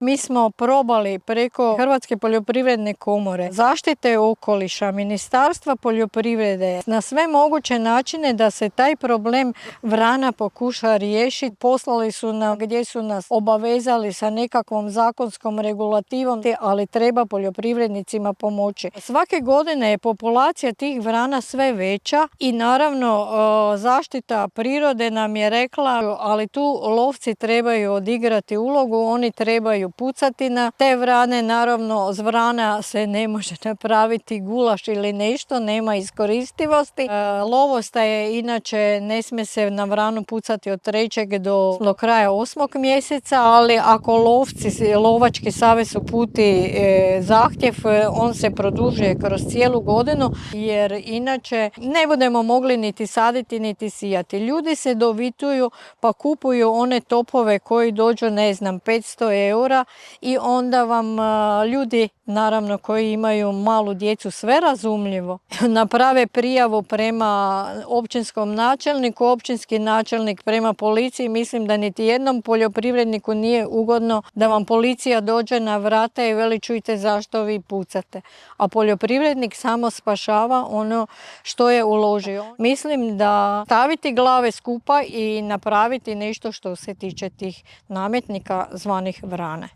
Mi smo probali preko Hrvatske poljoprivredne komore, zaštite okoliša, Ministarstva poljoprivrede na sve moguće načine da se taj problem vrana pokuša riješiti. Poslali su nam gdje su nas obavezali sa nekakvom zakonskom regulativom, ali treba poljoprivrednicima pomoći. Svake godine je populacija tih vrana sve veća i naravno zaštita prirode nam je rekla, ali tu lovci trebaju odigrati ulogu, oni trebaju pucati na te vrane. Naravno, s vrana se ne može napraviti gulaš ili nešto, nema iskoristivosti. Lovosta je inače, ne smije se na vranu pucati od 3. do kraja 8. mjeseca, ali ako lovački savez uputi zahtjev, on se produžuje kroz cijelu godinu, jer inače ne budemo mogli niti saditi niti sijati. Ljudi se dovituju pa kupuju one topove koji dođu, 500 eura i onda vam ljudi, naravno koji imaju malu djecu, sve razumljivo, naprave prijavu prema općinskom načelniku, općinski načelnik prema policiji. Mislim da niti jednom poljoprivredniku nije ugodno da vam policija dođe na vrata i veli čujte zašto vi pucate. A poljoprivrednik samo spašava ono što je uložio. Mislim da staviti glave skupa i napraviti nešto što se tiče tih nametnika zvanih vrane.